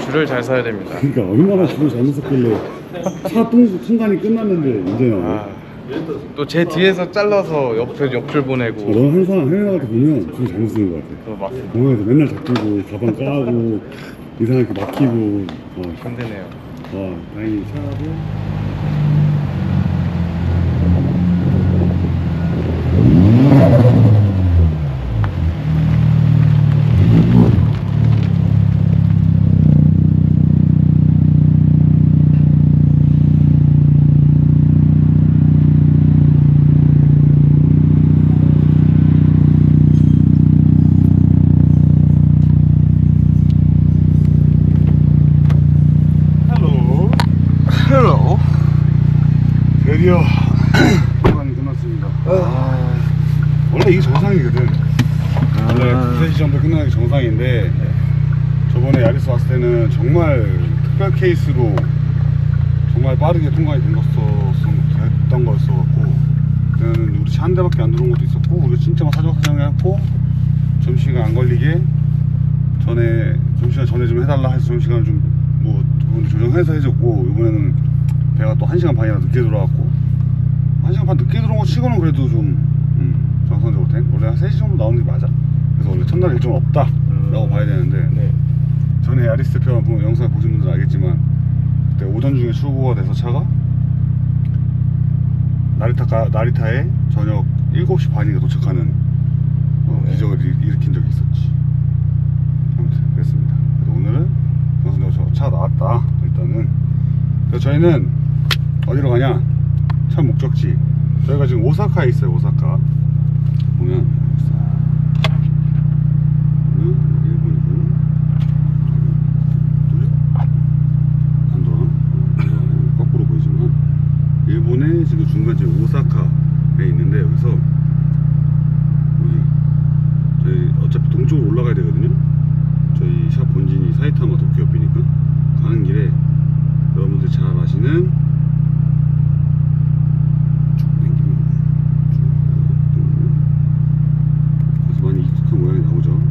줄을 잘 서야 됩니다. 그러니까 얼마나 줄을 잘못 섰길래 차 통관이 끝났는데 이제 나와. 또 제 뒤에서 잘라서 옆줄 보내고. 넌 항상 해외 나갈 때 보면 줄 잘못 쓰는 것 같아. 그거 맞습니다. 공항에서 맨날 잡히고 가방 까고 이상하게 막히고. 힘드네요. 다행히 차도 드디어 통관이 끝났습니다. 원래 이게 정상이거든. 원래 2-3시 정도 끝나는 게 정상인데 저번에 야리스 왔을 때는 정말 특별 케이스로 정말 빠르게 통관이 됐던 거였어갖고 그때는 우리 차 한 대밖에 안 들어온 것도 있었고 우리가 진짜 막 사정사정 해갖고 점심시간 안 걸리게 점심시간 전에 좀 해달라 해서 점심시간을 좀 뭐 조정해서 해줬고 이번에는 배가 또 1시간 반이나 늦게 들어왔고 1시간 반 늦게 들어온 거 치고는 그래도 좀 정상적으로 된? 원래 한 3시 정도 나오는 게 맞아. 그래서 원래 첫날 일정은 없다 라고 봐야 되는데 전에 야리스 편 영상 보신 분들은 알겠지만 그때 오전 중에 출고가 돼서 차가 나리타에 저녁 7시 반인가 도착하는 기적을 일으킨 적이 있었지. 아무튼 그랬습니다. 그래서 오늘은 정상적으로 차가 나왔다 일단은. 그래서 저희는 어디로 가냐? 첫 목적지 저희가 지금 오사카에 있어요. 오사카 보면 일본이고 안 돌아 거꾸로 보이지만 일본의 지금 중간지역 오사카에 있는데 여기서 여기 저희 어차피 동쪽으로 올라가야 되거든요. 저희 샵 본진이 사이타마 도쿄 옆이니까 가는 길에 여러분들 잘 아시는 거기서 많이 익숙한 모양이 나오죠.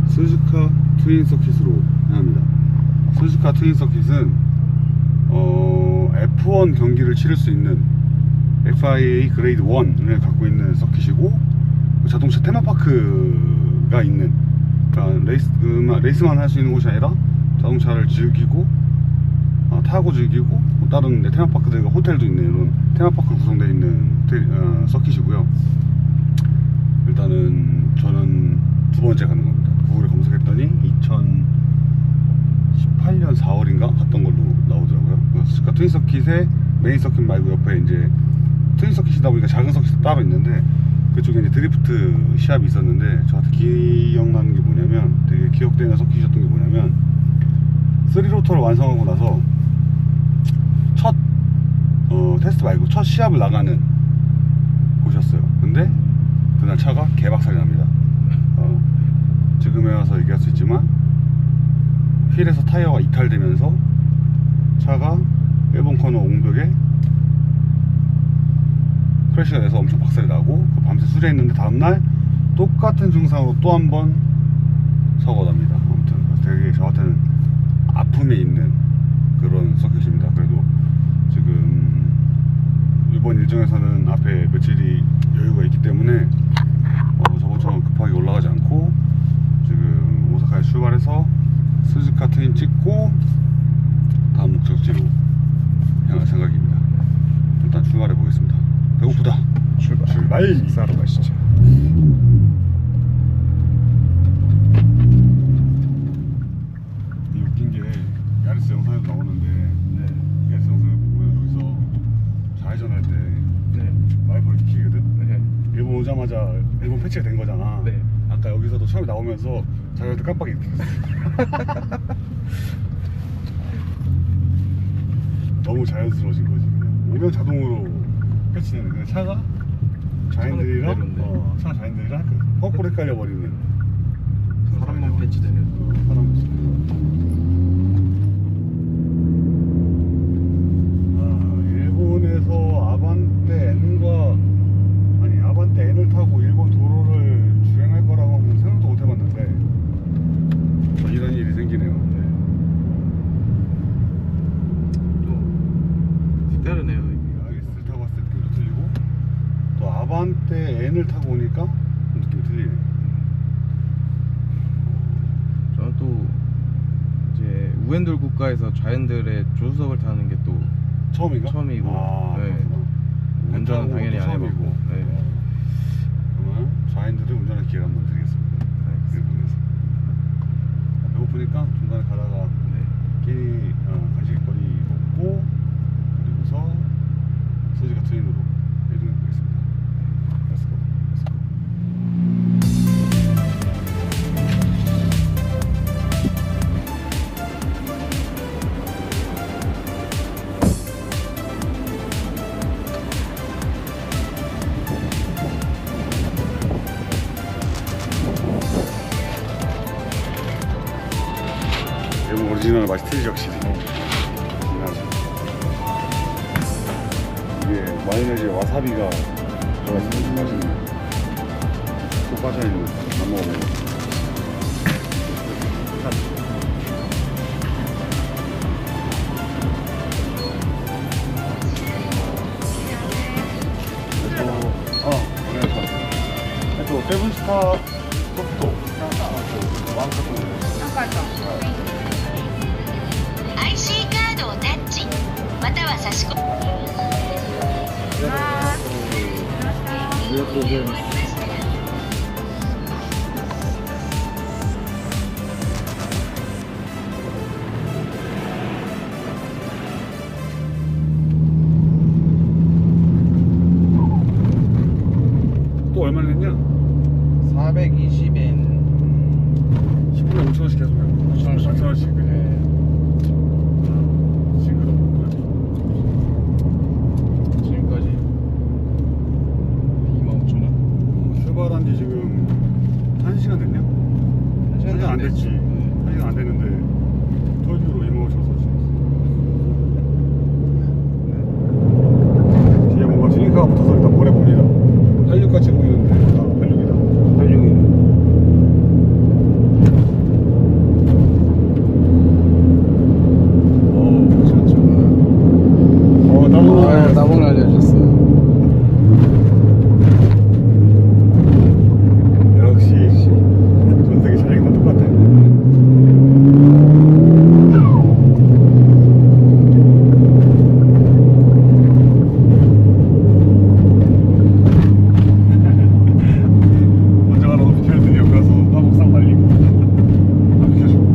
스즈카 트윈 서킷으로 합니다. 스즈카 트윈 서킷은 F1 경기를 치를 수 있는 FIA 그레이드 1을 갖고 있는 서킷이고 자동차 테마파크가 있는, 그러니까 레이스만 할 수 있는 곳이 아니라 자동차를 즐기고 타고 즐기고 다른 테마파크들과 호텔도 있는 이런 테마파크로 구성되어 있는 서킷이고요. 일단은 저는 두 번째 가는 겁니다. 구글에 검색했더니 2018년 4월인가 갔던 걸로 나오더라고요. 그러니까 트윈 서킷의 메인 서킷 말고 옆에 이제 트윈 서킷이다 보니까 작은 서킷이 따로 있는데 그쪽에 이제 드리프트 시합이 있었는데 저한테 기억나는 게 뭐냐면, 되게 기억되는 서킷이었던 게 뭐냐면 3로터를 완성하고 나서 첫 테스트 말고 첫 시합을 나가는 곳이었어요. 근데 그날 차가 개박살이 납니다. 지금에 와서 얘기할 수 있지만 휠에서 타이어가 이탈되면서 차가 일본 코너 옹벽에 크래시가 돼서 엄청 박살이 나고 밤새 수리했는데 다음날 똑같은 증상으로 또 한 번 사고가 납니다. 아무튼 되게 저한테는 아픔이 있는 그런 서킷입니다. 그래도 지금 이번 일정에서는 앞에 며칠이 여유가 있기 때문에 저번처럼 급하게 올라가지 않고 지금 오사카에 출발해서 스즈카 트윈 찍고 다음 목적지로 향할 생각입니다. 일단 출발해 보겠습니다. 배고프다. 출발! 식사하러 가시죠. 이 웃긴 게 야리스 영상에도 나오는데 야리스 영상에 보면 여기서 좌회전할 때 와이퍼를 키거든? 일본 오자마자 일본 패치가 된 거잖아. 아까 여기서도 처음에 나오면서 좌회전 때 깜빡이 이렇게 너무 자연스러워진 거지. 오면 자동으로 패치되는. 근데 차가 자인들이랑 자인들이랑 거꾸로 헷갈려 버리는. 사람만 패치되는. 사람. 일본에서 아반떼 N을 타고 일본 도로를 주행할 거라고는 생각도 못 해봤는데 무엔돌 국가에서 자연들의 조수석을 타는 게 또 처음인가? 처음이고. 아, 네. 그렇구나. 운전은 당연히 안 해보고. 처음이고. 네. 그러면 좌인들을 운전할 기회를 한번 드리겠습니다. 일본에서. 배고프니까 중간에 가다가 끼니 간식거리 먹고 그리고서 소지가 트윈으로 이동해 보겠습니다. Let's go. Let's go. 일본 오리지널 맛이 틀리죠, 확실히. 이게 마요네즈에 와사비가 들어가서 좀 맛있네요. 쏙 빠져있는 안 먹어보고.セブンスターソフトワンカップ IC カードをタッチまたは差し込みありがとうございます。또 얼마나 냈냐? 420엔. 10분에 5,000원씩 계속 해요. 8,000원씩. 네. 지금까지 25,000원. 출발한 지 지금 1시간 됐냐? 1시간 안 됐지. 1시간 안 됐는데 톨비로 25,000원 썼지. 뒤에 뭔가 튜닝카가 붙어서 일단 보내봅니다. 86같이 보이는데 86이다. 86이네. 따봉을 알려주셨어요. 역시 전 세계 차량이 다 똑같아. 먼저 가라고 비켜줬더니 여기 가서 따봉 싹 말리고 안 비켜주고.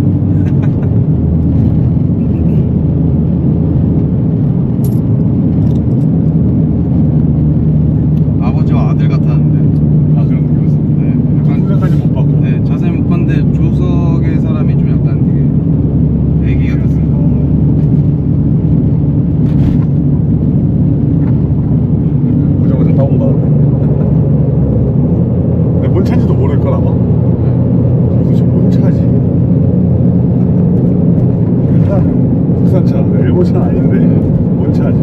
아버지와 아들 같았는데. 아, 그런 느낌이었어. 네, 약간 생각까지 못 봤고. 네, 자세히 못 봤는데 조석의 사람이 좀 약간 되게 애기 같았어요. 보자마자 따봉 받았네. 근데 뭔 차인지도 모를걸 아마? 도대체 뭔 차지? 일단 국산차, 일본 차는 아닌데 뭔 차지?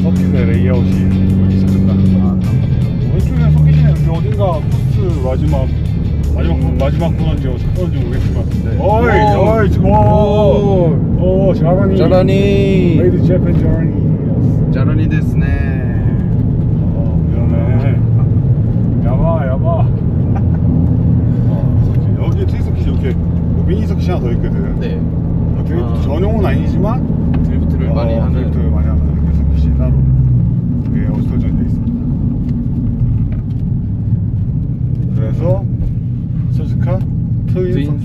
서킷의 레이아웃이 보이기 시작한다. 왼쪽에 서킷이네. 여기 어딘가 코스 마지막 코너인지 모르겠지만. 네. 어이 지금 오 자라니. 짜라니. Made in Japan journey. 짜라니 데스네. 위험해. 야바.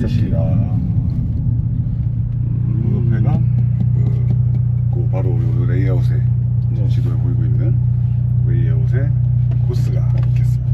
서킷이 그 옆에가 그 바로 요 레이아웃에 지도에 보이고 있는 레이아웃의 코스가 있겠습니다.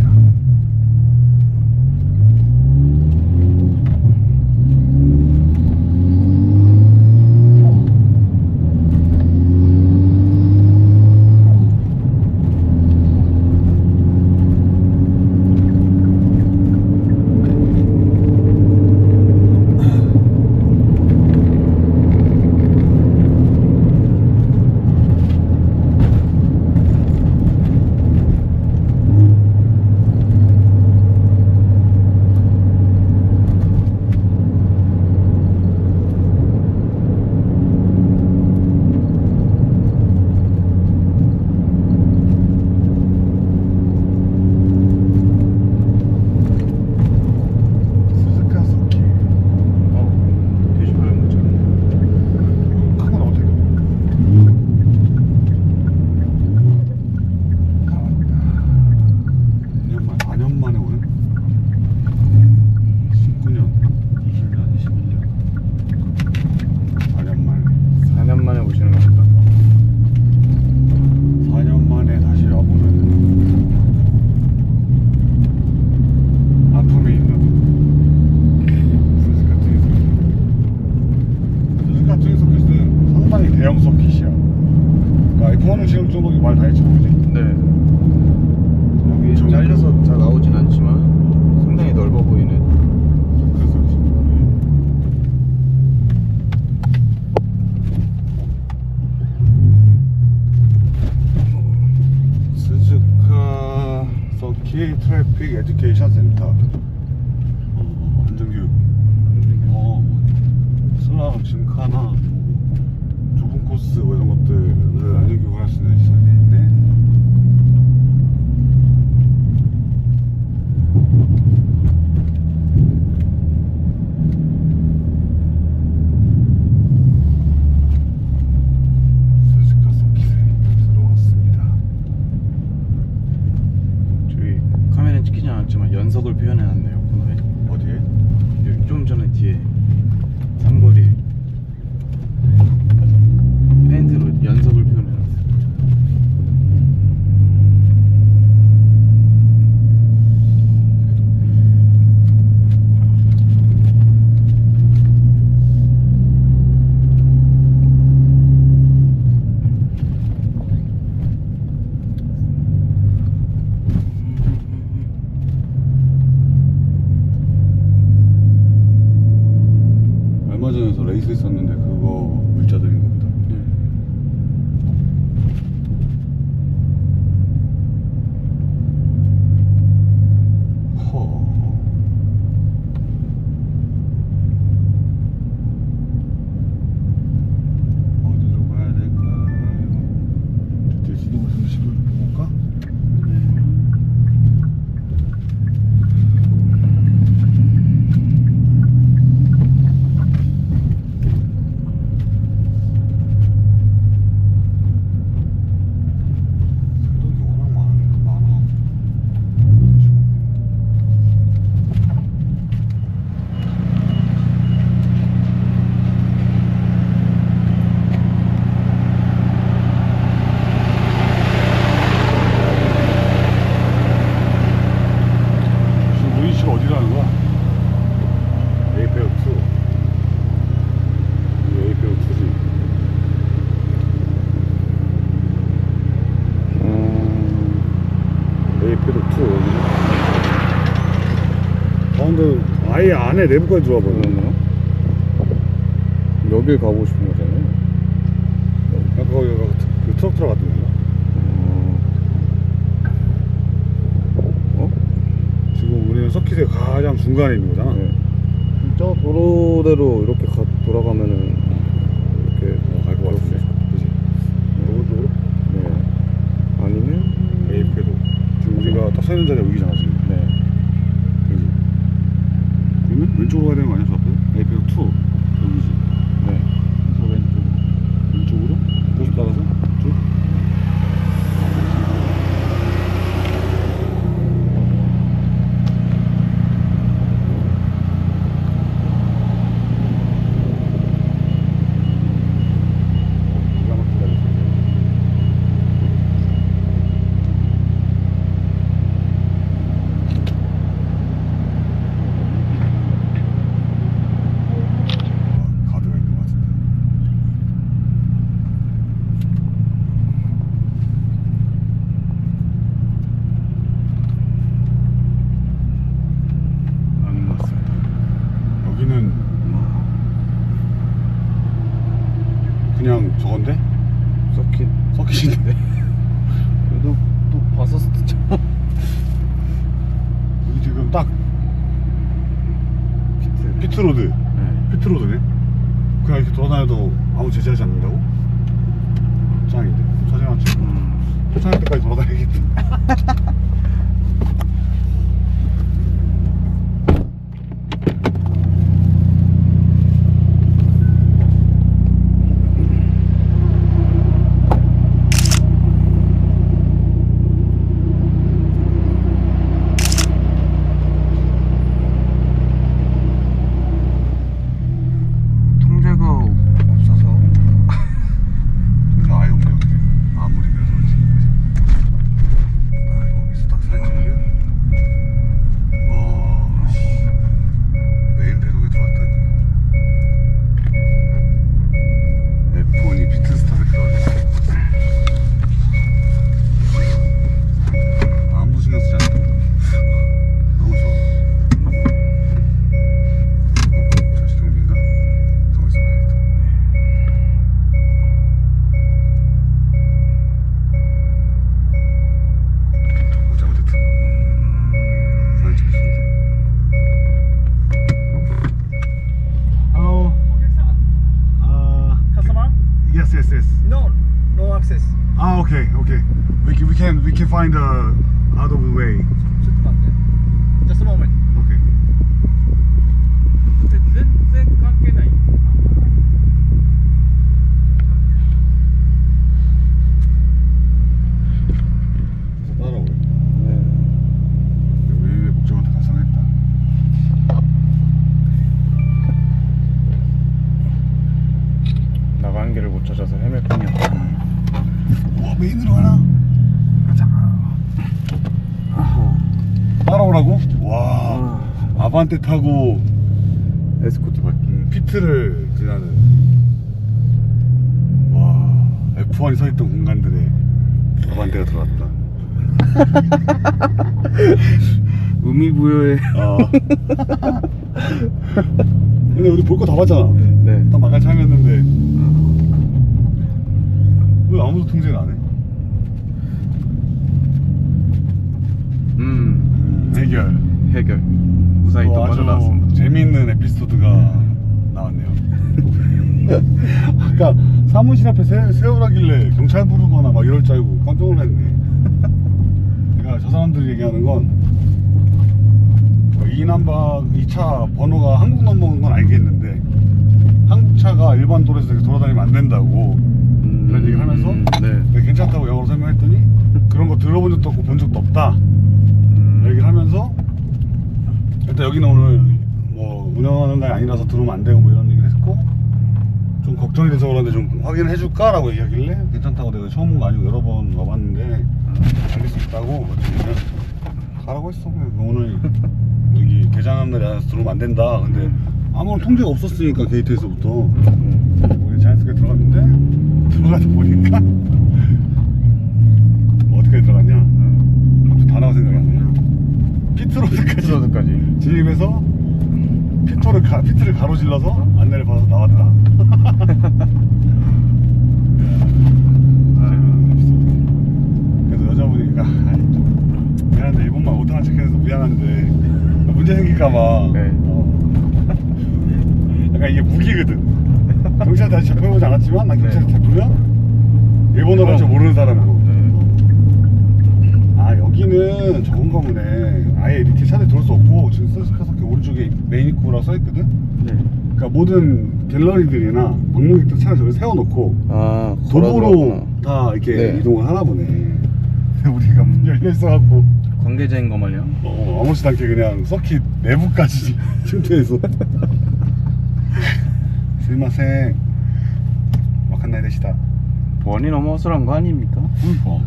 대형 서킷이야. 그러니까 F1은 지금 정도 말 다 했지, 그지? 네. 여기 잘려서 잘 나오진 않지만 상당히 넓어 보이는 그 서킷. 스즈카 서킷 트래픽 에듀케이션 센터. 안전교육. 슬람, 짐카나 좁은 코스 뭐 이런 것들을 안전교육을 할 수 있는 시설이 있네. 스즈카 서킷에 들어왔습니다. 저기 카메라에 찍히지 않았지만 연석을 표현해놨네요, 코너에. 어디에? 여기 좀 전에 뒤에 삼거리 페인트로 연석을 표현해놨어요. 얼마 전에서 레이스 있었는데 그거 물자들인 겁니다. 허. 어디로 가야 될까요? 뒤에 지도를 좀 볼까? 세독이 워낙 많아. 지금 우리 집 어디라는 거야? 에이페어 2. 이게 에이페어 2지. 에이페어 2 여기는. 근데 아예 안에 내부까지 들어와 버렸네. 여길 가보고 싶은 거잖아요. 아까 거기가 그 트럭 들어갔던 데인가? 지금 우리는 서킷의 가장 중간에 있는 거잖아. 네. 저 도로대로 이렇게 돌아가면은 이렇게 갈 것 같은데. 그지? 오른쪽으로? 네. 아니면 에이페도. 지금 우리가 딱 서 있는 자리가 여기잖아, 지금. 네. 그지? 그러면 왼쪽으로 가야 되는 거 아니야, 저 앞에? 에이페도 2. 여기지. 네. 그래서 왼쪽으로? 고수 따라서 쭉. 피트로드. 네. 피트로드네. 그냥 이렇게 돌아다녀도 아무 제지하지 않는다고? 짱인데. 사진 한 찍고. 포착할 때까지 돌아다니겠지. 통제가 없어서. 근데 아예 없네 여기. 아무리 그래도 그렇지. 아 이거 여기서 딱 사진 찍으면 와 씨. 메인 배독에 들어왔다니. F1이 피트스탑에 들어왔네. 아무 신경 쓰지 않는다. 너무 좋아. 자식 경비인가? 가만 있어봐야겠다. 잘못했다. 사진 찍고 있습니다. Hello. Customer? Yes, yes, yes. No, no access. Ah, okay, okay. We can find the out of the way. Just a moment. Okay. 全然関係ない。 따라오래. 우리의 목적은 다 달성했다. 나가는 길을 못 찾아서 헤맸군요. 와, 메인으로 가나? 가자. 따라오라고? 와, 아반떼 타고 에스코트 밟기. 피트를 지나는. 와, F1이 서있던 공간들에 아반떼가 들어왔다. 의미부여의. 근데 우리 볼 거 다 봤잖아. 네. 딱 나갈 참이었는데 왜 아무도 통제를 안 해? 해결. 해결. 무사히 또 또 아주 빠져나왔습니다. 재미있는 에피소드가 나왔네요. 아까 사무실 앞에 세우라길래 경찰 부르거나 막 이럴 줄 알고 깜짝 놀랐네. 그러니까 저 사람들이 얘기하는 건 이 남바 이 차 번호가 한국 넘버인 건 알겠는데 한국 차가 일반 도로에서 이렇게 돌아다니면 안 된다고 그런 얘기를 하면서 네. 괜찮다고 영어로 설명했더니 그런 거 들어본 적도 없고 본 적도 없다 얘기를 하면서 일단 여기는 오늘 뭐 운영하는 날이 아니라서 들어오면 안 되고 뭐 이런 얘기를 했고 좀 걱정이 돼서 그런데 좀 확인해 줄까? 라고 얘기하길래 괜찮다고 내가 처음 온 거 아니고 여러 번 와봤는데 알릴 수 있다고 그냥 가라고 했어. 오늘 여기 개장하는 날이 아니라서 들어오면 안 된다. 근데 아무런 통제가 없었으니까 게이트에서부터 우리 자연스럽게 들어갔는데 들어가다 보니까 어디까지 들어갔냐? 갑자기 단어가 생각이 안 나냐? 피트로드까지 진입해서 피트를 가로질러서 안내를 받아서 나왔다. 그래서 여자분이니까 미안한데 일본말 못하는 척해서 미안한데 문제 생길까봐 네. 약간 이게 무기거든. 경찰 다시 잡혀보지 않았지만 난 경찰 잡히면 일본어를 할 줄 모르는 사람이고 아 여기는 적은가 보네. 아예 이렇게 차들 들어올 수 없고 지금 서스카석에 오른쪽에 메인 입구라고 써있거든. 네. 그러니까 모든 갤러리들이나 방문객들 차를 저기 세워놓고 아, 도보로 다 이렇게 네. 이동을 하나 보네. 우리가 문 열려 있어갖고 관계자인 거 마냥. 아무렇지도 않게 그냥 서킷 내부까지 침투해서 스미마셍 와칸나이 데시다. 보안이 너무 허술한 거 아닙니까? 그러니까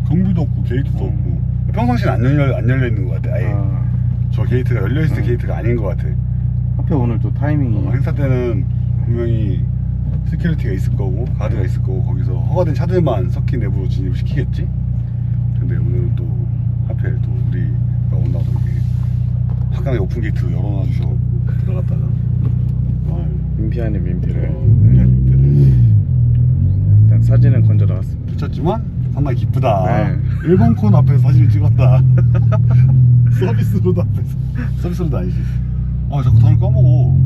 경비도 없고 게이트도 없고 평상시엔 안 열려 있는 것 같아. 아예 저 게이트가 열려있을 때 게이트가 아닌 것 같아. 하필 오늘 또 타이밍이. 행사 때는 분명히 시큐리티가 있을 거고 가드가 있을 거고 거기서 허가된 차들만 서킷 내부로 진입을 시키겠지? 근데 오늘은 또 하필 또 우리가 온다고 이렇게 화끈하게 오픈 게이트 열어놔 주셔서 들어갔다가 민폐 아닌 민폐를. 민폐. 일단 사진은 건져 나왔습니다. 미쳤지만 상당히 기쁘다. 네. 일본 콘 앞에서 사진을 찍었다. 서비스로드 앞에서. 서비스로드 아니지. 자꾸 단어 까먹어.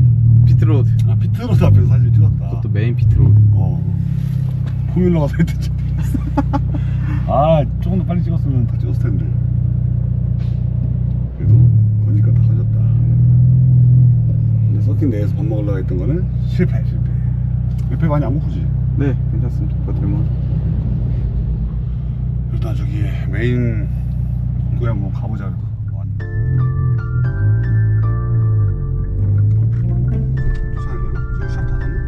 피트로드. 아, 피트로드 앞에서 사진 찍었다. 그것도 메인 피트로드. 포뮬러가 서 있던 줄 아, 조금 더 빨리 찍었으면 다 찍었을 텐데. 그래도 거니까 다 가졌다. 근데 서킷 내에서 밥 먹으려고 했던 거는 실패. 배 많이 안 고프지? 네, 괜찮습니다. 버틸만. 일단 저기 메인 입구에 한번 가보자. 저기 샵 닫았나?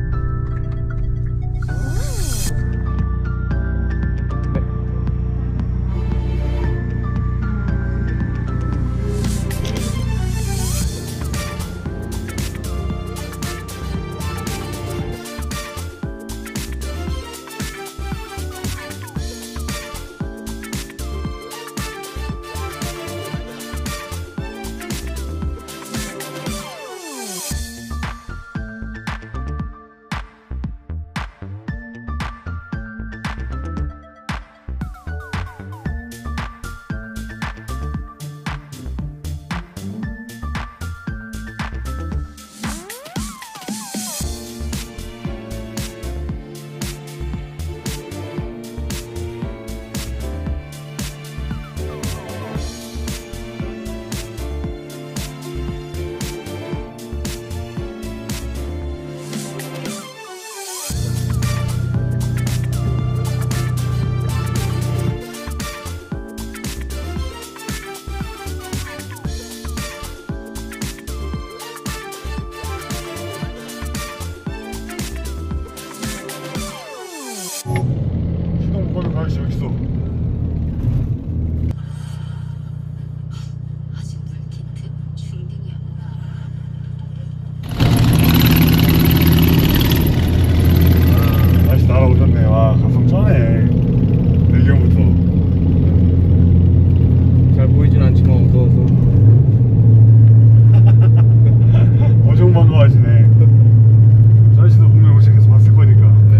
아저씨 여기 있어. 아직 물틴트 중딩이야. 아저씨 날아오셨네. 와, 감성 쩌네. 내경부터. 잘 보이진 않지만 어두워서. 엄청 반가워하시네. 저 아저씨도 분명히 혹시 계속 봤을 거니까. 네.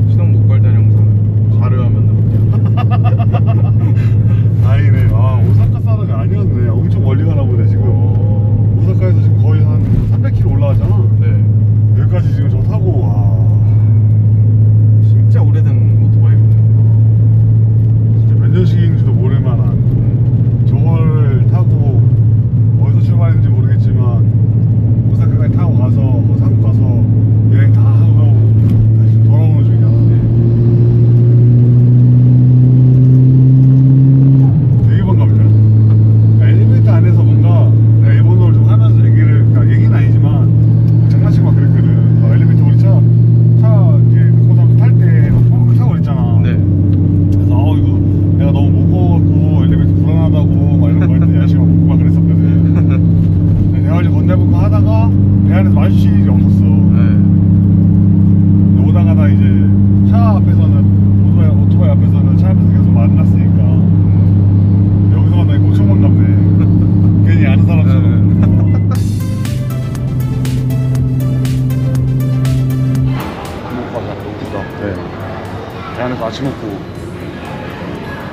시동 못 걸던 영상 자료하면 나올게요. 다행이네. 아, 오사카 사람이 아니었네. 엄청 멀리 가나 보네 지금. 오사카에서 지금 거의 한 300km 올라가잖아. 네. 여기까지 지금 저 타고. 와, 진짜 오래된 오토바이거든요. 진짜 몇 년씩인지도 모를만한. 저거를 타고 어디서 출발했는지 모르겠지만 오사카까지 타고 가서 한국 가서 여행 다 하고 다시 돌아오는 중이야. 되게 반갑네. 엘리베이터 안에서 뭔가 내가 일본어를 좀 하면서 그러니까 얘기는 아니지만 장난치고 막 그랬거든. 엘리베이터 우리 차 이제 갖고 사람 탈 때 막 펑크 타고 그랬잖아. 네. 그래서 이거 내가 너무 무거워갖고 엘리베이터 불안하다고 막 이런 거 했더니 아저씨가 묻고 막 그랬었거든. 대화를 건네볼까 하다가 배 안에서 마주칠 일이 없었어. 네. 오다가다 이제 차 앞에서는 오토바이 앞에서는 차 앞에서 계속 만났으니까 여기서 만나니까 엄청 반갑네. 괜히 아는 사람처럼. 가자. 배고프다. 네. 배 안에서 아침 먹고.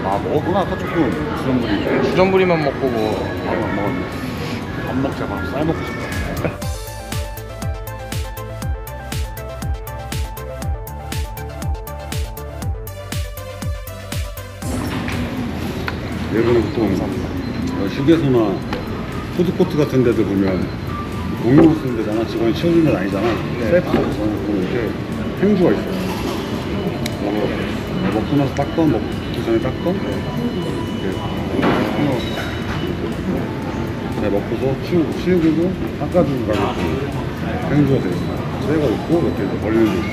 아, 먹었구나. 아까 조금 주전부리. 주전부리만 먹고 뭐. 밥을 안 먹었네. 밥 먹자. 밥 쌀 먹고 싶다. 일본은 보통 휴게소나 푸드코트 같은 데들 보면 공용으로 쓰는 데잖아. 직원이 치워주는 데는 아니잖아. 네. 셀프로 이렇게 행주가 있어. 먹고 나서 닦던, 먹기 전에 닦던. 이렇게 잘 먹고서 치우고 닦아주고 가고 행주가 돼 있어. 쇠가 있고 이렇게 벌리는 게 있어.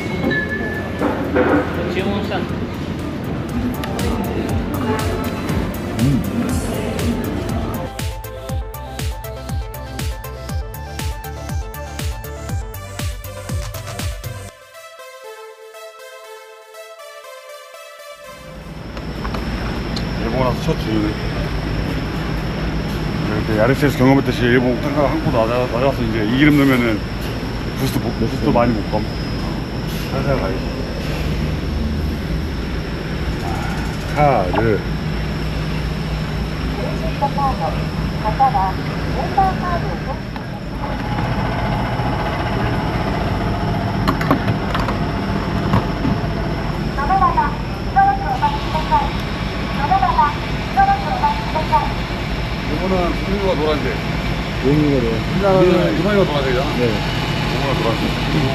일본 와서 첫 주유네. 그때 야리스에서 경험했듯이 일본 tan가가 한국 나가서 이제 이 기름 넣으면은 부스도 많이 못 감. 살살 가야지. 카드. 이거는 분유가 노란색. 용이거든. 우리나라는 이번이가 노란색이잖아. 네. 이거가 노란색. 그리고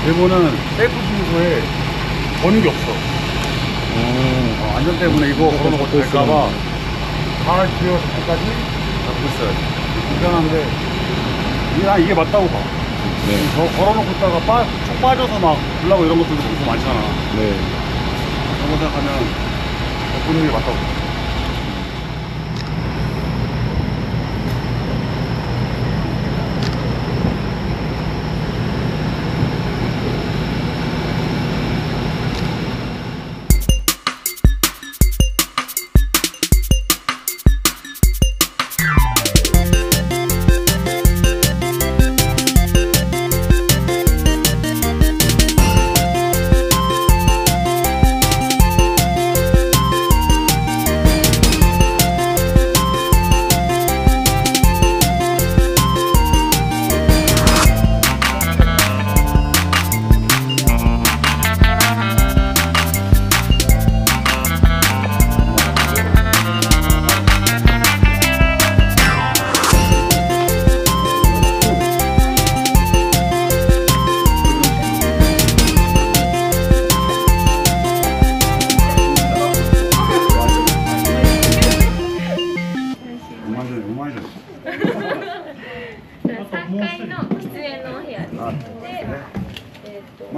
일본은 셀프 주유소에 거는 게 없어. 안전 때문에 이거 걸어놓고 될까봐 다 지어서 발까지 잡고 있어야지. 불편한데 이게 맞다고 봐. 네. 저 걸어놓고 있다가 쭉 빠져서 막 불나고 이런 것들도 엄청 많잖아. 네. 그런 거 생각하면 보는 게 맞다고 봐.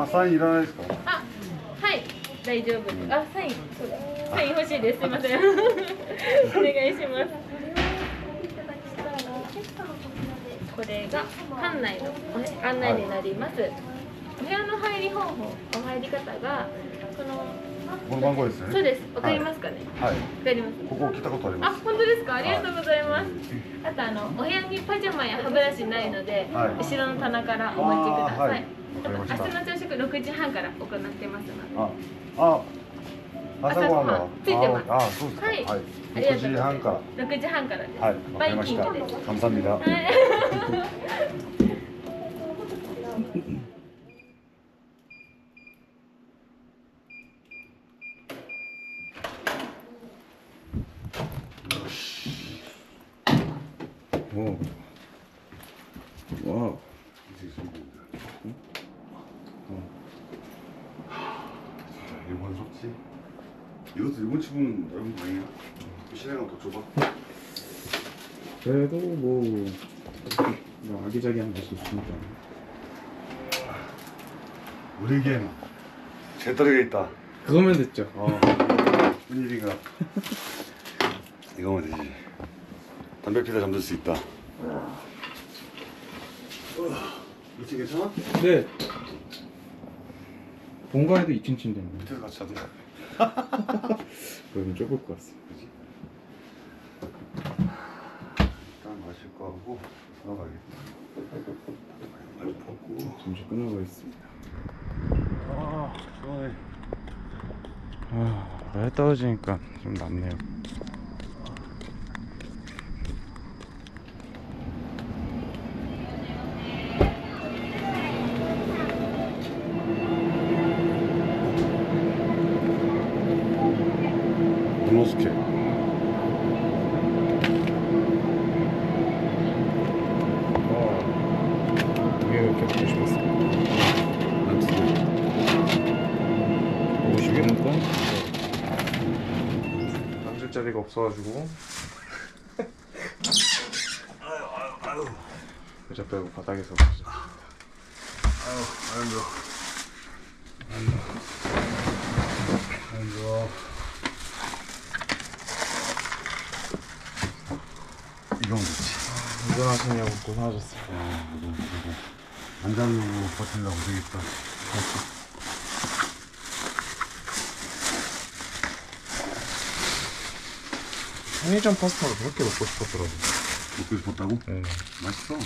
サインいらないですか？あ、はい、大丈夫です。あ、サイン、そうだ。サイン欲しいです。すみません。お願いします。これが館内の案内になります。お部屋の入り方法、お入り方がこの番号ですね。そうです。わかりますかね？はい。わかります。ここ来たことありまあ、す。本当ですか？ありがとうございます。あとお部屋にパジャマや歯ブラシないので、後ろの棚からお持ちください。明日の朝食6時半から行ってますので。朝ごはんはついてます。あ、そうですか。はい。6時半から。6時半からです。はい。わかりました。감사합니다。와. 일본스럽지? 이것도 일본 치고는 넓은 방이야. 시내가 더 좁아. 그래도 뭐 아기자기한 곳이 있으니까. 우리에겐 제다르게 있다. 그거면 됐죠. 무슨 일인가? 이거면 되지. 담배 피다 잠들 수 있다. 2층 괜찮아? 네. 본가에도 2층 침대입니다. 밑에서 같이 자자. 그럼 좁을 것 같습니다. 일단 마실 거 하고 들어가야겠다. 많이 벗고 잠시 끊어보겠습니다. 시원해. 해 떨어지니까 좀 낫네요. 노노스케. 이게 왜 이렇게 보고 싶었어? 난 두 개. 보고 싶으니까 앉을 자리가 없어가지고 의자 빼고 바닥에서 보자. 안 좋아. 안 좋아. 이건 좋지. 운전하시냐고 고생하셨어요. 안 자려고 버티려고 되겠다. 편의점 파스타가 그렇게 먹고 싶었더라고요. 먹고 싶었다고? 네. 맛있어.